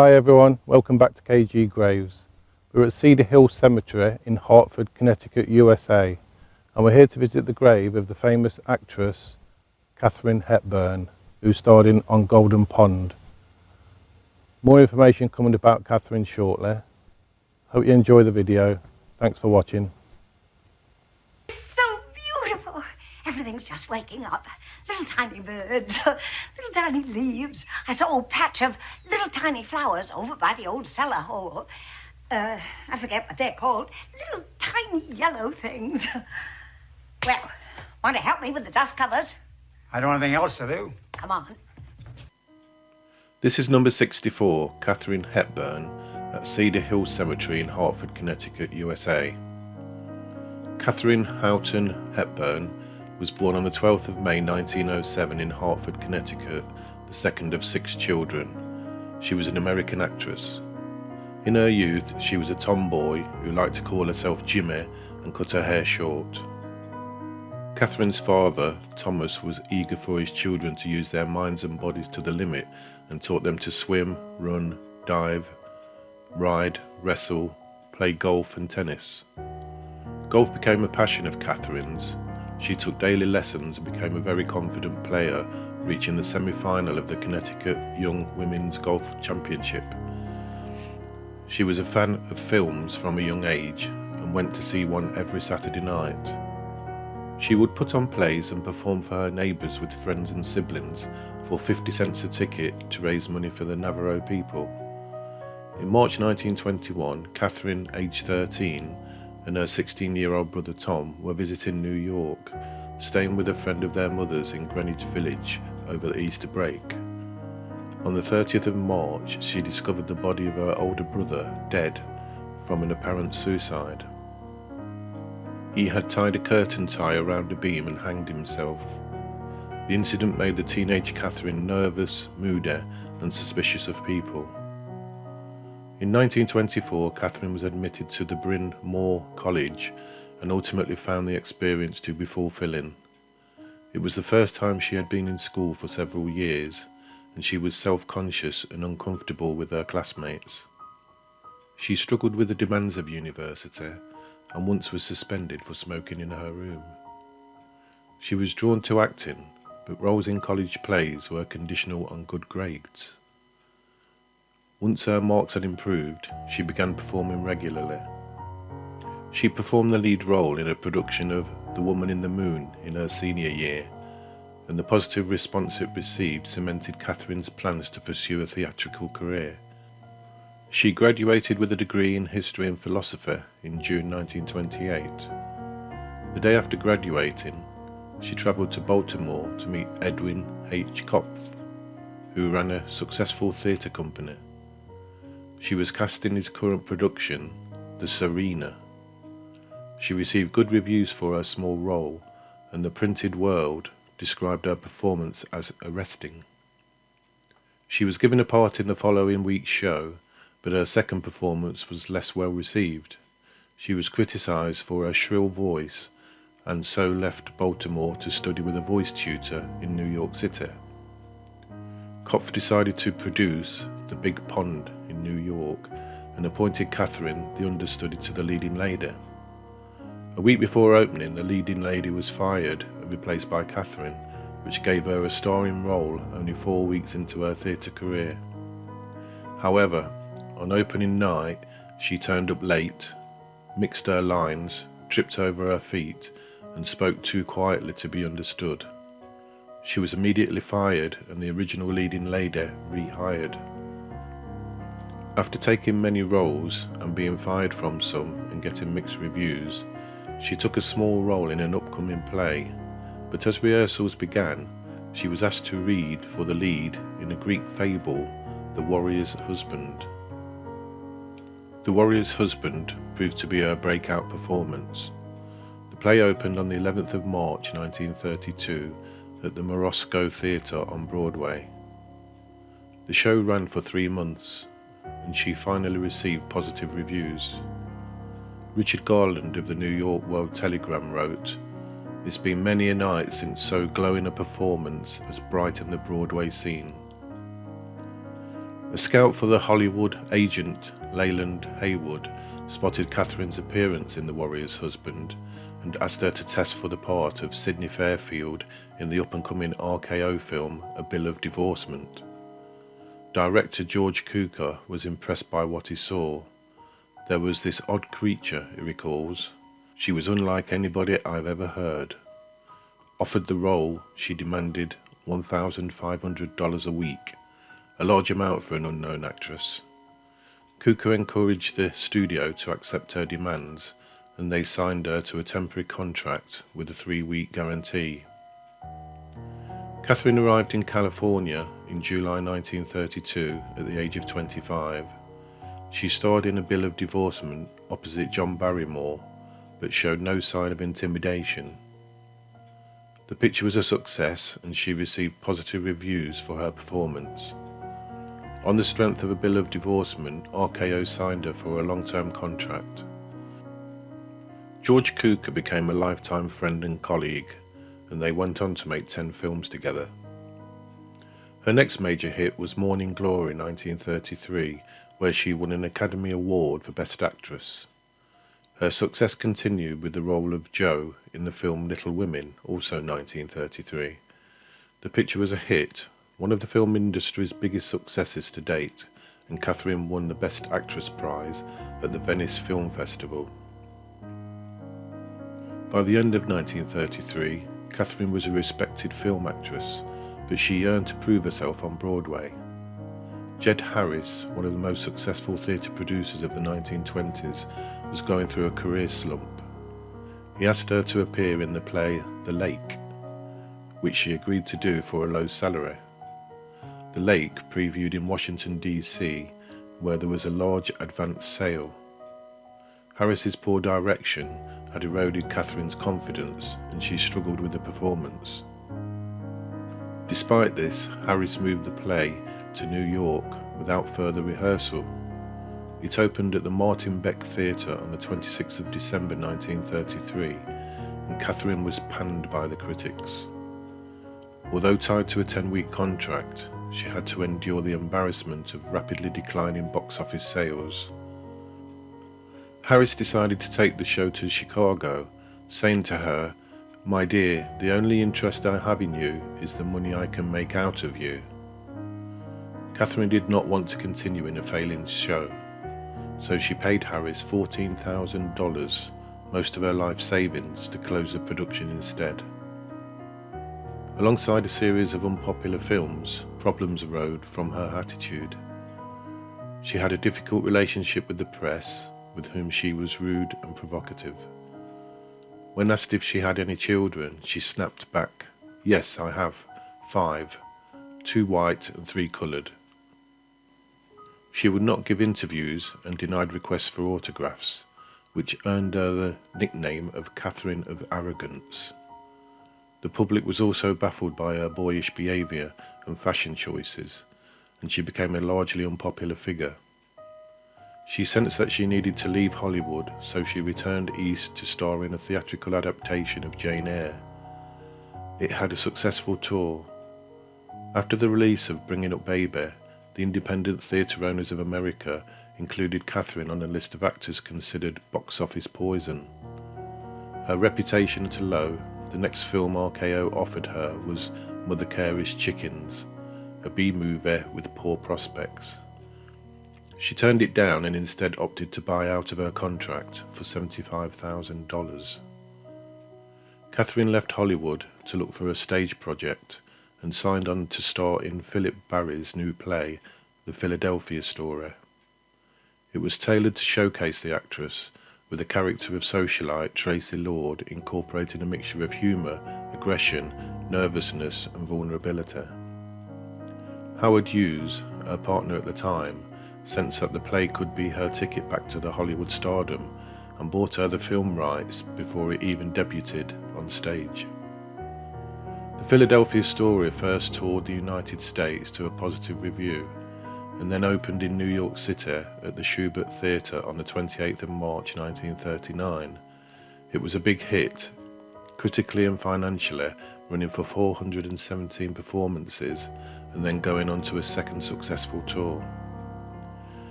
Hi everyone, welcome back to KG Graves. We're at Cedarhill Cemetery in Hartford, Connecticut, USA, and we're here to visit the grave of the famous actress Katharine Hepburn, who starred in On Golden Pond. More information coming about Katharine shortly. Hope you enjoy the video. Thanks for watching. It's so beautiful. Everything's just waking up. Little tiny birds, little tiny leaves. I saw a patch of little tiny flowers over by the old cellar hole. I forget what they're called. Little tiny yellow things. Well, want to help me with the dust covers? I don't have anything else to do. Come on. This is number 64, Katharine Hepburn, at Cedarhill Cemetery in Hartford, Connecticut, USA. Katharine Hepburn was born on the 12th of May 1907 in Hartford, Connecticut, the second of 6 children. She was an American actress. In her youth, she was a tomboy who liked to call herself Jimmy and cut her hair short. Katharine's father, Thomas, was eager for his children to use their minds and bodies to the limit and taught them to swim, run, dive, ride, wrestle, play golf and tennis. Golf became a passion of Katharine's. She took daily lessons and became a very confident player, reaching the semi-final of the Connecticut Young Women's Golf Championship. She was a fan of films from a young age and went to see one every Saturday night. She would put on plays and perform for her neighbours with friends and siblings for 50 cents a ticket to raise money for the Navajo people. In March 1921, Katharine, aged 13, and her 16-year-old brother Tom were visiting New York, staying with a friend of their mother's in Greenwich Village over the Easter break. On the 30th of March, she discovered the body of her older brother dead from an apparent suicide. He had tied a curtain tie around a beam and hanged himself. The incident made the teenage Katharine nervous, moody, and suspicious of people. In 1924, Katharine was admitted to the Bryn Mawr College and ultimately found the experience to be fulfilling. It was the first time she had been in school for several years, and she was self-conscious and uncomfortable with her classmates. She struggled with the demands of university and once was suspended for smoking in her room. She was drawn to acting, but roles in college plays were conditional on good grades. Once her marks had improved, she began performing regularly. She performed the lead role in a production of The Woman in the Moon in her senior year, and the positive response it received cemented Katharine's plans to pursue a theatrical career. She graduated with a degree in history and philosophy in June 1928. The day after graduating, she travelled to Baltimore to meet Edwin H. Kopf, who ran a successful theatre company. She was cast in his current production, The Serena. She received good reviews for her small role, and the printed World described her performance as arresting. She was given a part in the following week's show, but her second performance was less well received. She was criticised for her shrill voice, and so left Baltimore to study with a voice tutor in New York City. Kopf decided to produce The Big Pond in New York and appointed Katharine the understudy to the leading lady. A week before opening, the leading lady was fired and replaced by Katharine, which gave her a starring role only 4 weeks into her theatre career. However, on opening night, she turned up late, mixed her lines, tripped over her feet, and spoke too quietly to be understood. She was immediately fired and the original leading lady rehired. After taking many roles and being fired from some and getting mixed reviews, she took a small role in an upcoming play, but as rehearsals began, she was asked to read for the lead in a Greek fable, The Warrior's Husband. The Warrior's Husband proved to be her breakout performance. The play opened on the 11th of March 1932 at the Morosco Theatre on Broadway. The show ran for 3 months, and she finally received positive reviews. Richard Garland of the New York World Telegram wrote, "It's been many a night since so glowing a performance has brightened the Broadway scene." A scout for the Hollywood agent Leyland Haywood spotted Katharine's appearance in The Warrior's Husband and asked her to test for the part of Sidney Fairfield in the up-and-coming RKO film A Bill of Divorcement. Director George Cukor was impressed by what he saw. There was this odd creature, he recalls. She was unlike anybody I've ever heard. Offered the role, she demanded $1,500 a week, a large amount for an unknown actress. Cukor encouraged the studio to accept her demands, and they signed her to a temporary contract with a 3-week guarantee. Katharine arrived in California in July 1932 at the age of 25. She starred in A Bill of Divorcement opposite John Barrymore, but showed no sign of intimidation. The picture was a success, and she received positive reviews for her performance. On the strength of A Bill of Divorcement, RKO signed her for a long-term contract. George Cukor became a lifetime friend and colleague, and they went on to make 10 films together. Her next major hit was Morning Glory 1933, where she won an Academy Award for Best Actress. Her success continued with the role of Jo in the film Little Women, also 1933. The picture was a hit, one of the film industry's biggest successes to date, and Katharine won the Best Actress prize at the Venice Film Festival. By the end of 1933, Katharine was a respected film actress, but she yearned to prove herself on Broadway. Jed Harris, one of the most successful theatre producers of the 1920s, was going through a career slump. He asked her to appear in the play The Lake, which she agreed to do for a low salary. The Lake previewed in Washington, D.C., where there was a large advance sale. Harris's poor direction had eroded Katharine's confidence, and she struggled with the performance. Despite this, Harris moved the play to New York without further rehearsal. It opened at the Martin Beck Theatre on the 26th of December 1933, and Katharine was panned by the critics. Although tied to a 10-week contract, she had to endure the embarrassment of rapidly declining box office sales. Harris decided to take the show to Chicago, saying to her, "My dear, the only interest I have in you is the money I can make out of you." Katharine did not want to continue in a failing show, so she paid Harris $14,000, most of her life savings, to close the production instead. Alongside a series of unpopular films, problems arose from her attitude. She had a difficult relationship with the press, with whom she was rude and provocative. When asked if she had any children, she snapped back, "Yes, I have, 5, 2 white and 3 coloured." She would not give interviews and denied requests for autographs, which earned her the nickname of Catherine of Arrogance. The public was also baffled by her boyish behaviour and fashion choices, and she became a largely unpopular figure. She sensed that she needed to leave Hollywood, so she returned east to star in a theatrical adaptation of Jane Eyre. It had a successful tour. After the release of Bringing Up Baby, the Independent Theatre Owners of America included Katharine on a list of actors considered box office poison. Her reputation at a low, the next film RKO offered her was Mother Carey's Chickens, a B-movie with poor prospects. She turned it down and instead opted to buy out of her contract for $75,000. Katharine left Hollywood to look for a stage project and signed on to star in Philip Barry's new play, The Philadelphia Story. It was tailored to showcase the actress, with the character of socialite Tracy Lord incorporating a mixture of humour, aggression, nervousness and vulnerability. Howard Hughes, her partner at the time, sensed that the play could be her ticket back to the Hollywood stardom and bought her the film rights before it even debuted on stage. The Philadelphia Story first toured the United States to a positive review, and then opened in New York City at the Schubert Theatre on the 28th of March 1939. It was a big hit, critically and financially, running for 417 performances and then going on to a second successful tour.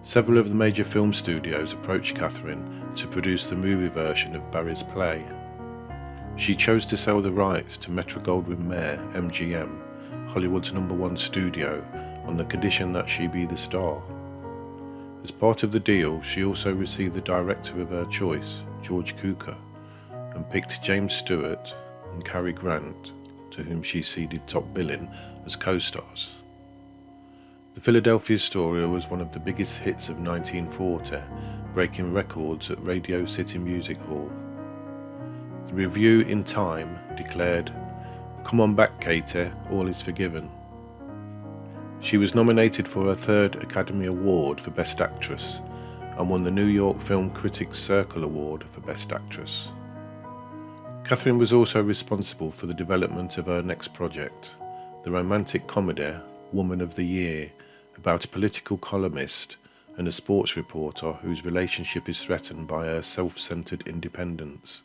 Several of the major film studios approached Katharine to produce the movie version of Barry's play. She chose to sell the rights to Metro-Goldwyn-Mayer, MGM, Hollywood's #1 studio, on the condition that she be the star. As part of the deal, she also received the director of her choice, George Cukor, and picked James Stewart and Cary Grant, to whom she ceded top billing, as co-stars. The Philadelphia Story was one of the biggest hits of 1940, breaking records at Radio City Music Hall. The review in Time declared, "Come on back, Katie, all is forgiven." She was nominated for her 3rd Academy Award for Best Actress and won the New York Film Critics Circle Award for Best Actress. Katharine was also responsible for the development of her next project, the romantic comedy Woman of the Year, about a political columnist and a sports reporter whose relationship is threatened by her self-centered independence.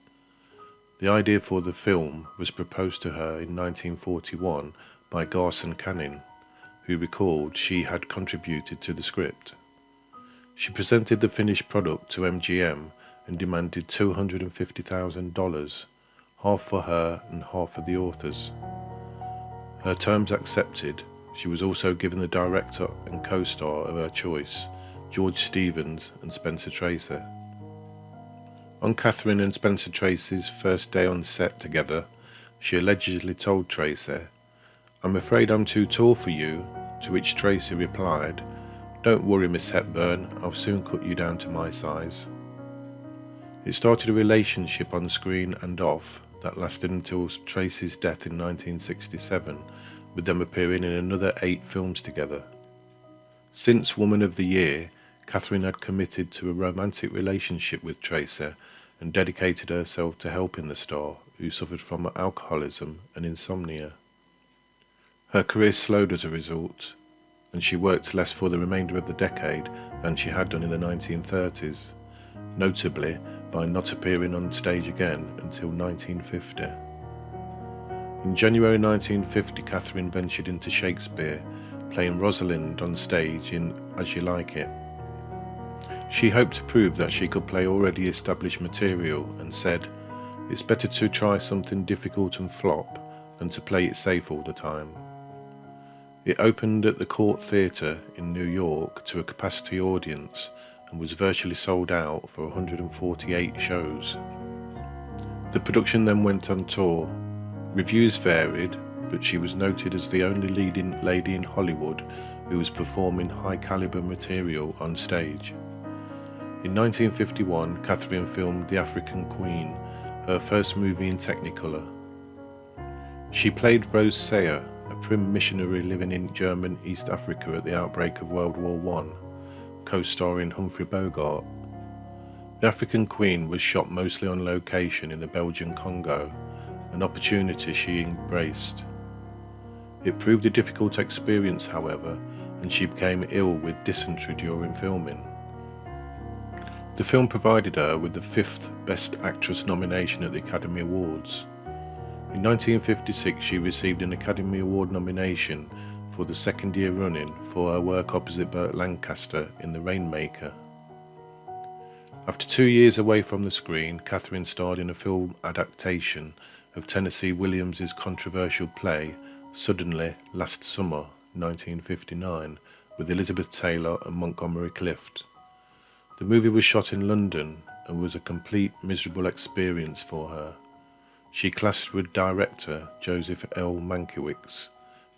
The idea for the film was proposed to her in 1941 by Garson Kanin, who recalled she had contributed to the script. She presented the finished product to MGM and demanded $250,000, half for her and half for the authors. Her terms accepted, she was also given the director and co-star of her choice, George Stevens and Spencer Tracy. On Katharine and Spencer Tracy's first day on set together, she allegedly told Tracy, "I'm afraid I'm too tall for you," to which Tracy replied, "Don't worry, Miss Hepburn, I'll soon cut you down to my size." It started a relationship on screen and off that lasted until Tracy's death in 1967, with them appearing in another 8 films together. Since Woman of the Year, Katharine had committed to a romantic relationship with Tracy and dedicated herself to helping the star, who suffered from alcoholism and insomnia. Her career slowed as a result, and she worked less for the remainder of the decade than she had done in the 1930s, notably by not appearing on stage again until 1950. In January 1950, Katharine ventured into Shakespeare, playing Rosalind on stage in As You Like It. She hoped to prove that she could play already established material and said, "It's better to try something difficult and flop than to play it safe all the time." It opened at the Court Theatre in New York to a capacity audience and was virtually sold out for 148 shows. The production then went on tour. Reviews varied, but she was noted as the only leading lady in Hollywood who was performing high-caliber material on stage. In 1951, Katharine filmed The African Queen, her first movie in Technicolor. She played Rose Sayer, a prim missionary living in German East Africa at the outbreak of World War I, co-starring Humphrey Bogart. The African Queen was shot mostly on location in the Belgian Congo, an opportunity she embraced. It proved a difficult experience, however, and she became ill with dysentery during filming. The film provided her with the 5th Best Actress nomination at the Academy Awards. In 1956, she received an Academy Award nomination for the 2nd year running for her work opposite Burt Lancaster in The Rainmaker. After 2 years away from the screen, Katharine starred in a film adaptation of Tennessee Williams's controversial play Suddenly Last Summer, 1959, with Elizabeth Taylor and Montgomery Clift. The movie was shot in London and was a complete miserable experience for her. She clashed with director Joseph L. Mankiewicz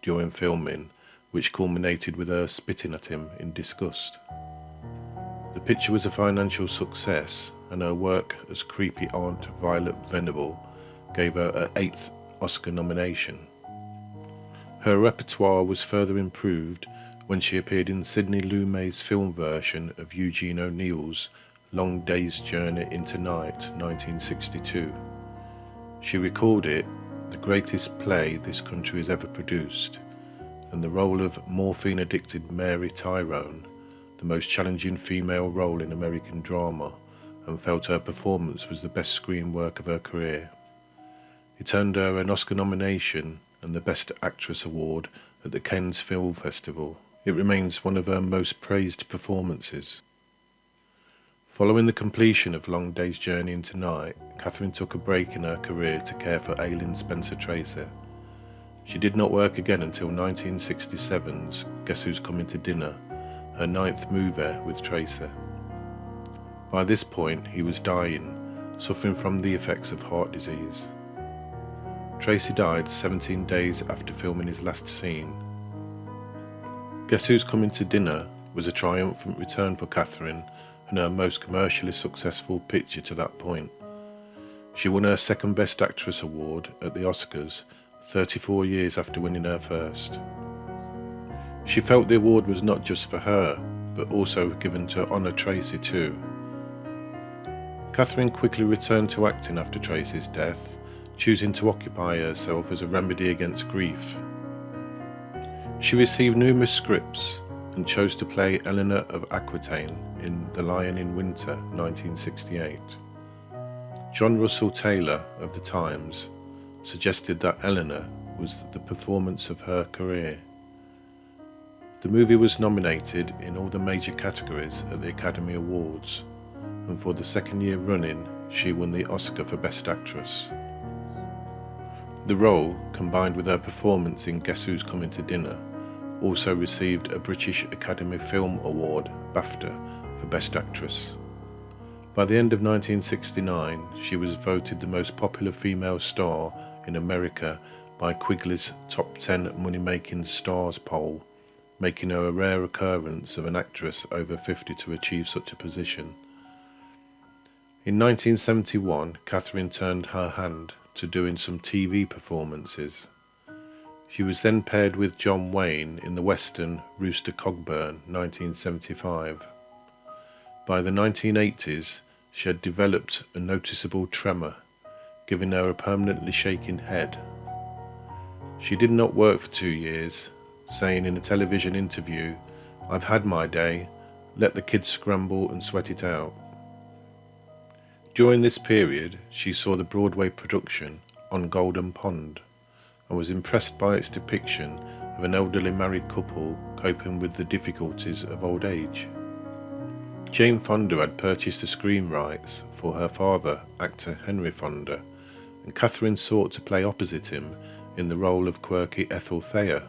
during filming, which culminated with her spitting at him in disgust. The picture was a financial success, and her work as creepy Aunt Violet Venable gave her her 8th Oscar nomination. Her repertoire was further improved when she appeared in Sidney Lumet's film version of Eugene O'Neill's Long Day's Journey into Night, 1962. She recalled it the greatest play this country has ever produced, and the role of morphine-addicted Mary Tyrone, the most challenging female role in American drama, and felt her performance was the best screen work of her career. It earned her an Oscar nomination and the Best Actress award at the Cannes Film Festival It remains one of her most praised performances. Following the completion of Long Day's Journey into Night, Katharine took a break in her career to care for ailing Spencer Tracy. She did not work again until 1967's Guess Who's Coming to Dinner, her 9th movie with Tracy. By this point, he was dying, suffering from the effects of heart disease. Tracy died 17 days after filming his last scene. Guess Who's Coming to Dinner was a triumphant return for Katharine and her most commercially successful picture to that point. She won her second Best Actress award at the Oscars 34 years after winning her first. She felt the award was not just for her, but also given to honour Tracy too. Katharine quickly returned to acting after Tracy's death, choosing to occupy herself as a remedy against grief. She received numerous scripts and chose to play Eleanor of Aquitaine in The Lion in Winter, 1968. John Russell Taylor of The Times suggested that Eleanor was the performance of her career. The movie was nominated in all the major categories at the Academy Awards, and for the second year running, she won the Oscar for Best Actress. The role, combined with her performance in Guess Who's Coming to Dinner, also received a British Academy Film Award, BAFTA, for Best Actress. By the end of 1969, she was voted the most popular female star in America by Quigley's Top 10 Money-Making Stars poll, making her a rare occurrence of an actress over 50 to achieve such a position. In 1971, Katharine turned her hand to doing some TV performances. She was then paired with John Wayne in the western Rooster Cogburn, 1975. By the 1980s, she had developed a noticeable tremor, giving her a permanently shaking head. She did not work for 2 years, saying in a television interview, "I've had my day, let the kids scramble and sweat it out." During this period, she saw the Broadway production On Golden Pond and was impressed by its depiction of an elderly married couple coping with the difficulties of old age. Jane Fonda had purchased the screen rights for her father, actor Henry Fonda, and Katharine sought to play opposite him in the role of quirky Ethel Thayer.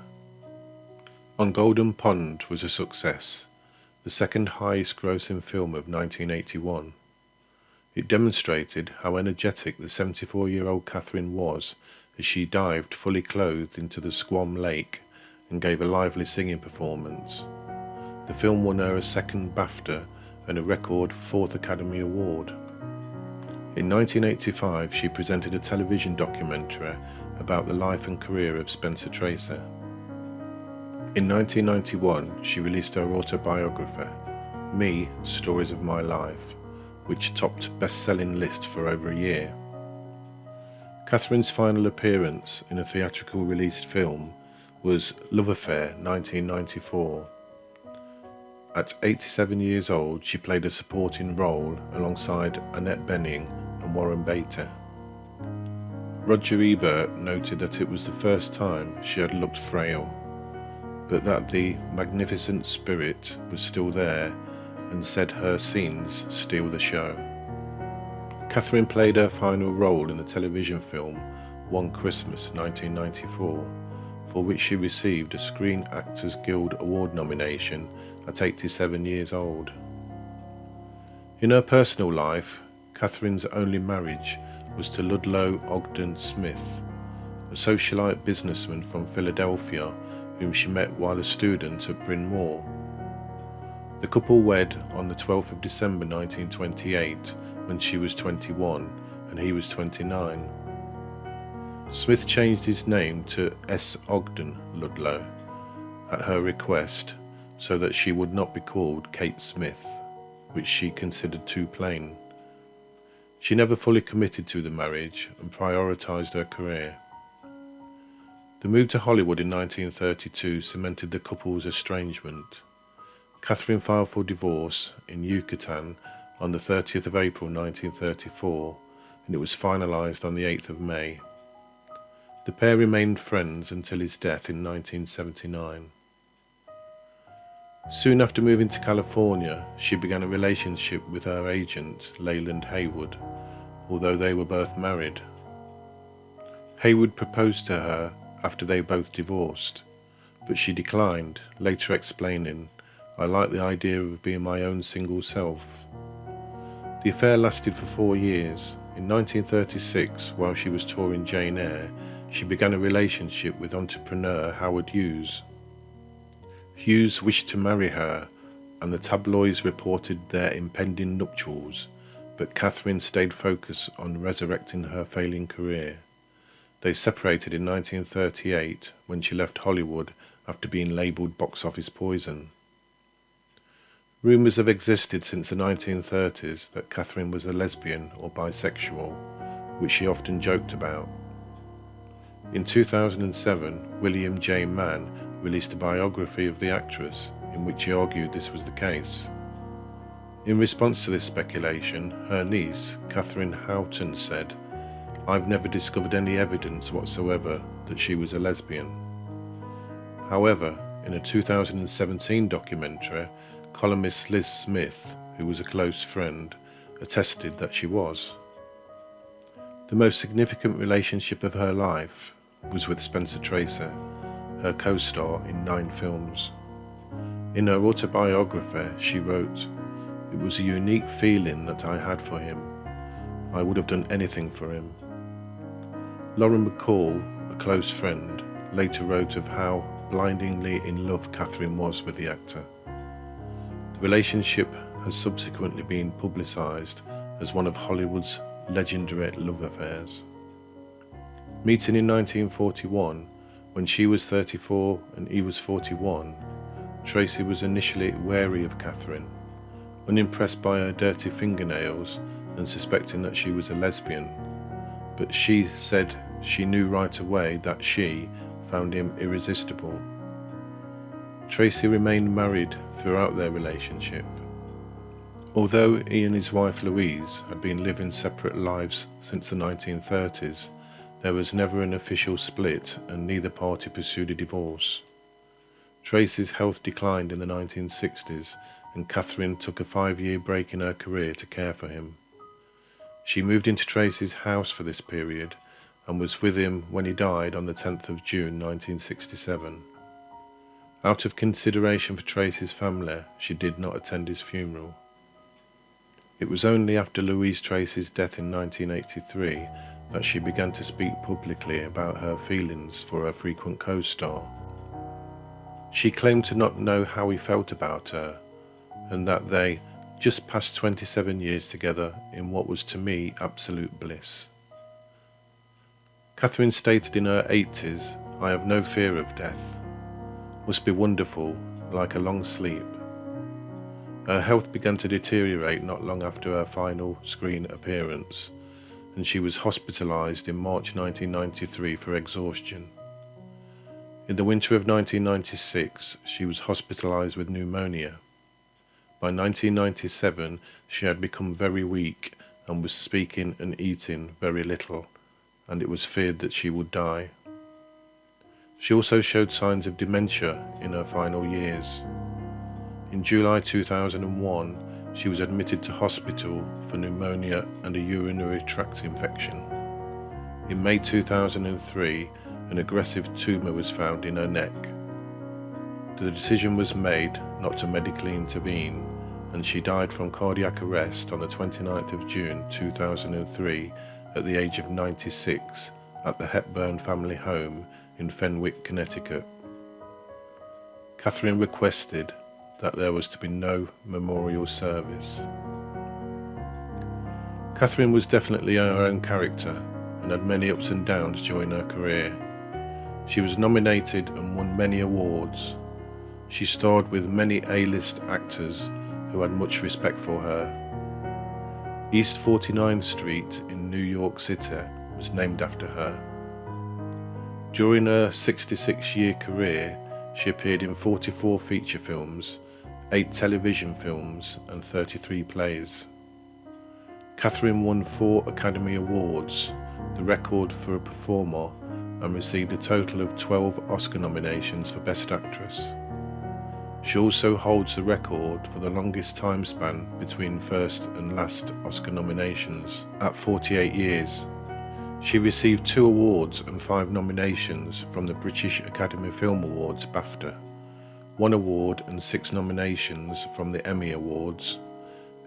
On Golden Pond was a success, the second highest grossing film of 1981. It demonstrated how energetic the 74-year-old Katharine was as she dived fully clothed into the Squam Lake and gave a lively singing performance. The film won her a second BAFTA and a record 4th Academy Award. In 1985, she presented a television documentary about the life and career of Spencer Tracy. In 1991, she released her autobiography, Me, Stories of My Life, which topped best-selling lists for over a year. Katharine's final appearance in a theatrical released film was Love Affair, 1994. At 87 years old, she played a supporting role alongside Annette Bening and Warren Beatty. Roger Ebert noted that it was the first time she had looked frail, but that the magnificent spirit was still there, and said her scenes steal the show. Katharine played her final role in the television film One Christmas, 1994, for which she received a Screen Actors Guild Award nomination at 87 years old. In her personal life, Katharine's only marriage was to Ludlow Ogden Smith, a socialite businessman from Philadelphia whom she met while a student at Bryn Mawr. The couple wed on the 12th of December 1928 when she was 21 and he was 29. Smith changed his name to S. Ogden Ludlow at her request so that she would not be called Kate Smith, which she considered too plain. She never fully committed to the marriage and prioritised her career. The move to Hollywood in 1932 cemented the couple's estrangement. Katharine filed for divorce in Yucatan on the 30th of April 1934, and it was finalised on the 8th of May. The pair remained friends until his death in 1979. Soon after moving to California, she began a relationship with her agent, Leyland Haywood, although they were both married. Haywood proposed to her after they both divorced, but she declined, later explaining, "I like the idea of being my own single self." The affair lasted for 4 years. In 1936, while she was touring Jane Eyre, she began a relationship with entrepreneur Howard Hughes. Hughes wished to marry her, and the tabloids reported their impending nuptials, but Katharine stayed focused on resurrecting her failing career. They separated in 1938 when she left Hollywood after being labelled box office poison. Rumours have existed since the 1930s that Katharine was a lesbian or bisexual, which she often joked about. In 2007, William J. Mann released a biography of the actress in which he argued this was the case. In response to this speculation, her niece, Katharine Hepburn, said, "I've never discovered any evidence whatsoever that she was a lesbian." However, in a 2017 documentary, columnist Liz Smith, who was a close friend, attested that she was. The most significant relationship of her life was with Spencer Tracy, her co-star in 9 films. In her autobiography, she wrote, "It was a unique feeling that I had for him. I would have done anything for him." Lauren McCall, a close friend, later wrote of how blindingly in love Katharine was with the actor. The relationship has subsequently been publicised as one of Hollywood's legendary love affairs. Meeting in 1941, when she was 34 and he was 41, Tracy was initially wary of Katharine, unimpressed by her dirty fingernails and suspecting that she was a lesbian, but she said she knew right away that she found him irresistible. Tracy remained married throughout their relationship. Although he and his wife Louise had been living separate lives since the 1930s, there was never an official split and neither party pursued a divorce. Tracy's health declined in the 1960s and Katharine took a 5-year break in her career to care for him. She moved into Tracy's house for this period and was with him when he died on the 10th of June 1967. Out of consideration for Tracy's family, she did not attend his funeral. It was only after Louise Tracy's death in 1983 that she began to speak publicly about her feelings for her frequent co-star. She claimed to not know how he felt about her, and that they just passed 27 years together in what was to me absolute bliss. Katharine stated in her 80s, "I have no fear of death. Must be wonderful, like a long sleep." Her health began to deteriorate not long after her final screen appearance, and she was hospitalised in March 1993 for exhaustion. In the winter of 1996, she was hospitalised with pneumonia. By 1997, she had become very weak and was speaking and eating very little, and it was feared that she would die. She also showed signs of dementia in her final years. In July 2001, she was admitted to hospital for pneumonia and a urinary tract infection. In May 2003, an aggressive tumour was found in her neck. The decision was made not to medically intervene, and she died from cardiac arrest on the 29th of June 2003 at the age of 96 at the Hepburn family home in Fenwick, Connecticut. Katharine requested that there was to be no memorial service. Katharine was definitely her own character and had many ups and downs during her career. She was nominated and won many awards. She starred with many A-list actors who had much respect for her. East 49th Street in New York City was named after her. During her 66-year career, she appeared in 44 feature films, 8 television films and 33 plays. Katharine won 4 Academy Awards, the record for a performer, and received a total of 12 Oscar nominations for Best Actress. She also holds the record for the longest time span between first and last Oscar nominations at 48 years. She received 2 awards and 5 nominations from the British Academy Film Awards BAFTA, 1 award and 6 nominations from the Emmy Awards,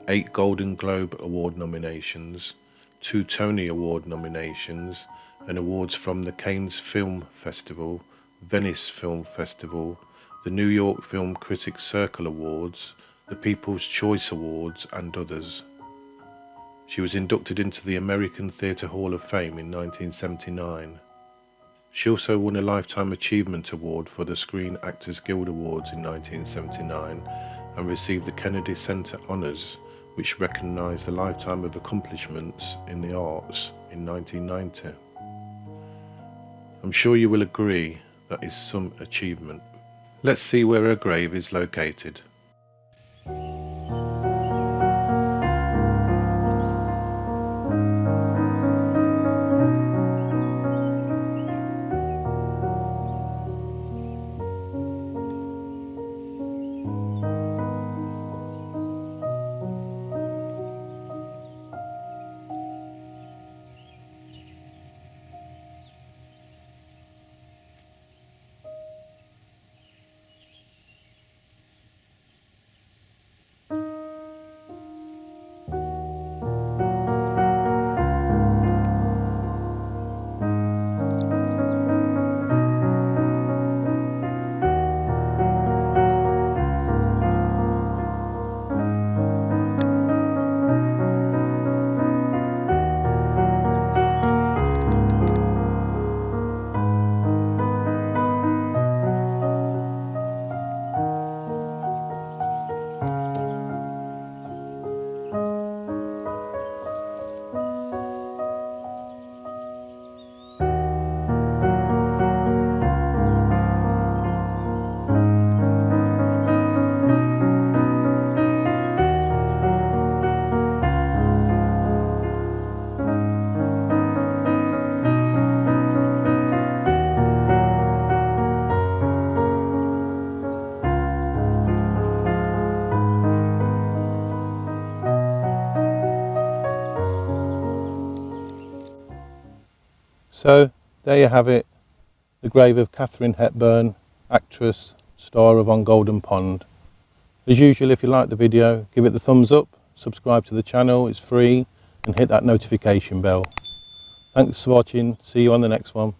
8 Golden Globe Award nominations, 2 Tony Award nominations, and awards from the Cannes Film Festival, Venice Film Festival, the New York Film Critics Circle Awards, the People's Choice Awards, and others. She was inducted into the American Theatre Hall of Fame in 1979. She also won a Lifetime Achievement Award for the Screen Actors Guild Awards in 1979 and received the Kennedy Center Honors, which recognised a lifetime of accomplishments in the arts, in 1990. I'm sure you will agree that is some achievement. Let's see where her grave is located. So, there you have it, the grave of Katharine Hepburn, actress, star of On Golden Pond. As usual, if you like the video, give it the thumbs up, subscribe to the channel, it's free, and hit that notification bell. Thanks for watching, see you on the next one.